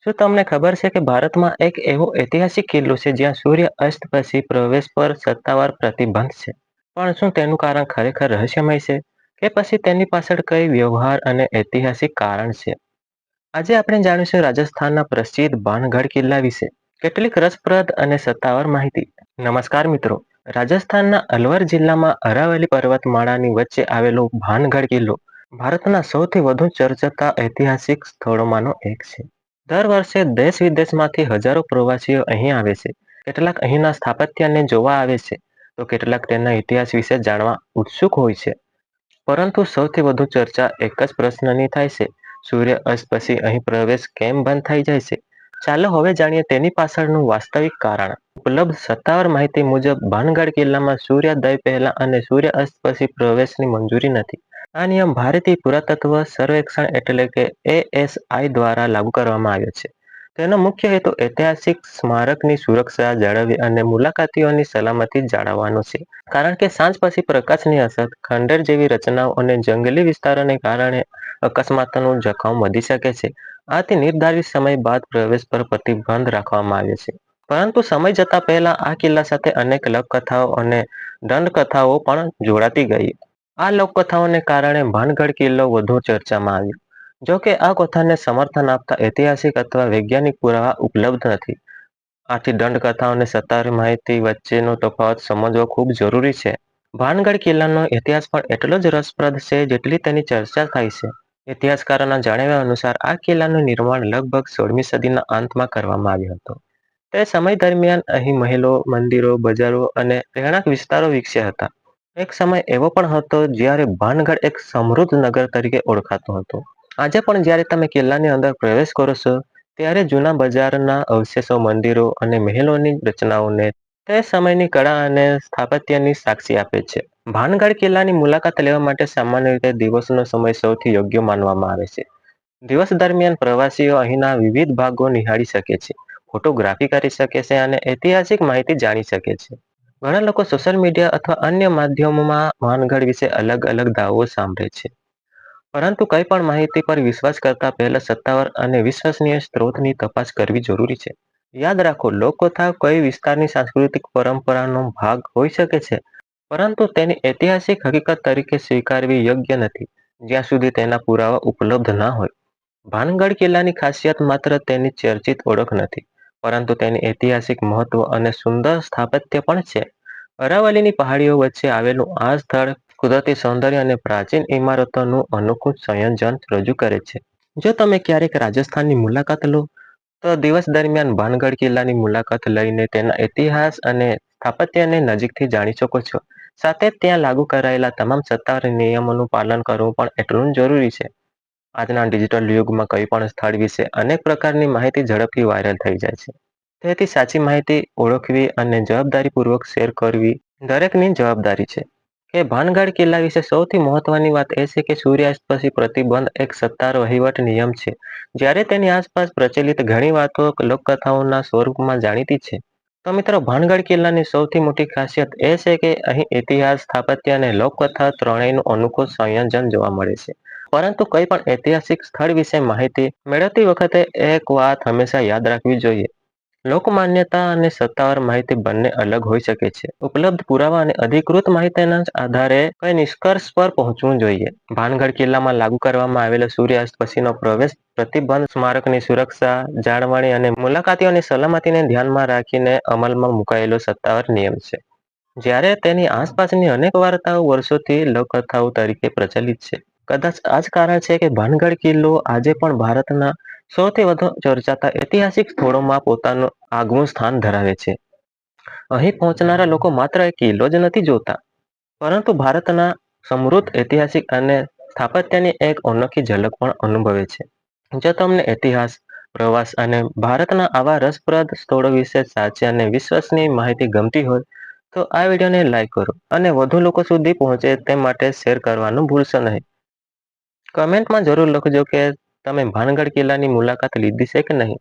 શું તમને ખબર છે કે ભારતમાં એક એવો ઐતિહાસિક કિલ્લો છે જ્યાં સૂર્ય અસ્ત પછી પ્રવેશ પર સત્તાવાર પ્રતિબંધ છે? પણ શું તેનું કારણ ખરેખર રહસ્યમય છે કે પછી તેની પાછળ કઈ વ્યવહાર અને ઐતિહાસિક કારણ છે? આજે આપણે જાણીશું રાજસ્થાનના પ્રસિદ્ધ ભાનગઢ કિલ્લા વિશે કેટલીક રસપ્રદ અને સત્તાવાર માહિતી. નમસ્કાર મિત્રો, રાજસ્થાનના અલવર જિલ્લામાં અરાવલી પર્વતમાળાની વચ્ચે આવેલો ભાનગઢ કિલ્લો ભારતના સૌથી વધુ ચર્ચિત ઐતિહાસિક સ્થળોમાંનો એક છે. દર વર્ષે દેશ વિદેશમાંથી હજારો પ્રવાસીઓ અહીં આવે છે. કેટલાક અહીંના સ્થાપત્યને જોવા આવે છે, તો કેટલાક તેના ઇતિહાસ વિશે જાણવા ઉત્સુક હોય છે. પરંતુ સૌથી વધુ ચર્ચા એક જ પ્રશ્નની થાય છે: સૂર્ય અસ્ત પછી અહીં પ્રવેશ કેમ બંધ થઈ જાય છે? ચાલો હવે જાણીએ તેની પાછળનું વાસ્તવિક કારણ. ઉપલબ્ધ સત્તાવાર માહિતી મુજબ ભાનગઢ કિલ્લામાં સૂર્યોદય પહેલા અને સૂર્ય અસ્ત પછી પ્રવેશની મંજૂરી નથી. આ નિયમ ભારતીય પુરાતત્વ સર્વેક્ષણ એટલે કે ASI દ્વારા લાગુ કરવામાં આવ્યો છે. તેનો મુખ્ય હેતુ ઐતિહાસિક સ્મારકની સુરક્ષા જાળવવી અને મુલાકાતીઓની સલામતી જાળવવાનો છે. કારણ કે સાંજ પછી પ્રકાશની અસર, ખંડેર જેવી રચનાઓ અને જંગલી વિસ્તારોને કારણે અકસ્માતનું જોખમ વધી શકે છે. આથી નિર્ધારિત સમય બાદ પ્રવેશ પર પ્રતિબંધ રાખવામાં આવ્યો છે. પરંતુ સમય જતા પહેલા આ કિલ્લા સાથે અનેક લોકકથાઓ અને દંતકથાઓ પણ જોડાતી ગઈ. આ લોકકથાઓને કારણે ભાનગઢ કિલ્લો વધુ ચર્ચામાં આવ્યો. જો કે આ કથાને સમર્થન આપતા ઐતિહાસિક અથવા વૈજ્ઞાનિક પુરાવા ઉપલબ્ધ નથી. આથી દંતકથાઓ અને સત્તાવાર માહિતી વચ્ચેનો તફાવત સમજવો ખૂબ જરૂરી છે. ભાનગઢ કિલ્લાનો ઇતિહાસ પણ એટલો જ રસપ્રદ છે જેટલી તેની ચર્ચા થાય છે. ઇતિહાસકારોના જણાવ્યા અનુસાર આ કિલ્લાનું નિર્માણ લગભગ 16મી સદીના અંતમાં કરવામાં આવ્યું હતું. તે સમય દરમિયાન અહીં મહેલો, મંદિરો, બજારો અને રહેણાંક વિસ્તારો વિકસ્યા હતા. એક સમય એવો પણ હતો જ્યારે ભાનગઢ એક સમૃદ્ધ નગર તરીકે ઓળખાતું હતું. આજે પણ જ્યારે તમે કિલ્લાની અંદર પ્રવેશ કરો છો, ત્યારે જૂના બજારના અવશેષો, મંદિરો અને મહેલોની રચનાઓને તે સમયની કળા અને સ્થાપત્યની સાક્ષી આપે છે. ભાનગઢ કિલ્લાની મુલાકાત લેવા માટે સામાન્ય રીતે દિવસનો સમય સૌથી યોગ્ય માનવામાં આવે છે. દિવસ દરમિયાન પ્રવાસીઓ અહીંના વિવિધ ભાગો નિહાળી શકે છે, ફોટોગ્રાફી કરી શકે છે અને ઐતિહાસિક માહિતી જાણી શકે છે. ઘણા લોકો સોશિયલ મીડિયા અથવા અન્ય માધ્યમોમાં ભાનગઢ વિશે અલગ અલગ દાવો સાંભળે છે. પરંતુ કંઈ પણ માહિતી પર વિશ્વાસ કરતા પહેલા સત્તાવાર અને વિશ્વસનીય સ્ત્રોતની તપાસ કરવી જરૂરી છે. યાદ રાખો, લોકકથા કોઈ વિસ્તારની સાંસ્કૃતિક પરંપરાનો ભાગ હોઈ શકે છે, પરંતુ તેની ઐતિહાસિક હકીકત તરીકે સ્વીકારવી યોગ્ય નથી જ્યાં સુધી તેના પુરાવા ઉપલબ્ધ ના હોય. ભાનગઢ કિલ્લાની ખાસિયત માત્ર તેની ચર્ચિત ઓળખ નથી, પરંતુ તેની ઐતિહાસિક મહત્વ અને સુંદર સ્થાપત્ય પણ છે. અરાવલીની પહાડીઓ વચ્ચે આવેલું આ સ્થળ કુદરતી સૌંદર્ય અને પ્રાચીન ઇમારતોનું અનોખું સંયોજન રજૂ કરે છે. જો તમે ક્યારેક રાજસ્થાનની મુલાકાત લો, તો દિવસ દરમિયાન ભાનગઢ કિલ્લાની મુલાકાત લઈને તેના ઇતિહાસ અને સ્થાપત્યને નજીકથી જાણી શકો છો. સાથે જ ત્યાં લાગુ કરાયેલા તમામ સત્તાવાર નિયમોનું પાલન કરવું પણ એટલું જ જરૂરી છે. આજના ડિજિટલ યુગમાં કોઈ પણ સ્થળ વિશે અનેક પ્રકારની માહિતી ઝડપથી વાયરલ થઈ જાય છે. તેથી સાચી માહિતી ઓળખવી અને જવાબદારીપૂર્વક શેર કરવી દરેકની જવાબદારી છે. કે ભાનગઢ કિલ્લા વિશે સૌથી મહત્વની વાત એ છે કે સૂર્યાસ્ત પછી પ્રતિબંધ એક સત્તાવાર વહીવટ નિયમ છે. જ્યારે તેની આસપાસ પ્રચલિત ઘણી વાતો લોકકથાઓના સ્વરૂપમાં જાણીતી છે. તો મિત્રો, ભાનગઢ કિલ્લાની સૌથી મોટી ખાસિયત એ છે કે અહીં ઇતિહાસ, સ્થાપત્ય અને લોકકથા ત્રણેયનું અનોખું સંયોજન જોવા મળે છે. પરંતુ કોઈ પણ ઐતિહાસિક સ્થળ વિશે માહિતી મેળવતી વખતે એક વાત હંમેશા યાદ રાખવી જોઈએ: લોકમાન્યતા અને સત્તાવાર માહિતી બંને અલગ હોઈ શકે છે. ઉપલબ્ધ પુરાવા અને અધિકૃત માહિતીના આધારે કોઈ નિષ્કર્ષ પર પહોંચવું જોઈએ. ભાનગઢ કિલ્લામાં લાગુ કરવામાં આવેલો સૂર્યાસ્ત પછીનો પ્રવેશ પ્રતિબંધ સ્મારકની સુરક્ષા જાળવણી અને મુલાકાતીઓની સલામતીને ધ્યાનમાં રાખીને અમલમાં મુકાયેલો સત્તાવાર નિયમ છે. જ્યારે તેની આસપાસની અનેક વાર્તાઓ વર્ષોથી લોકકથાઓ તરીકે પ્રચલિત છે. કદાચ આ જ કારણ છે કે ભાનગઢ કિલ્લો આજે પણ ભારતના સૌથી વધુ ચર્ચાતા ઐતિહાસિક સ્થળોમાં પોતાનું આગવું સ્થાન ધરાવે છે. અહીં પહોંચનારા લોકો માત્ર એક કિલ્લો જ નથી જોતા, પરંતુ ભારતના સમૃદ્ધ ઐતિહાસિક અને સ્થાપત્યની એક અનોખી ઝલક પણ અનુભવે છે. જો તમને ઇતિહાસ, પ્રવાસ અને ભારતના આવા રસપ્રદ સ્થળો વિશે સાચી અને વિશ્વસનીય માહિતી ગમતી હોય, તો આ વિડીયોને લાઈક કરો અને વધુ લોકો સુધી પહોંચે તે માટે શેર કરવાનું ભૂલશો નહીં. કમેન્ટમાં જરૂર લખજો કે તમે ભાનગઢ કિલ્લાની મુલાકાત લીધી છે કે નહીં.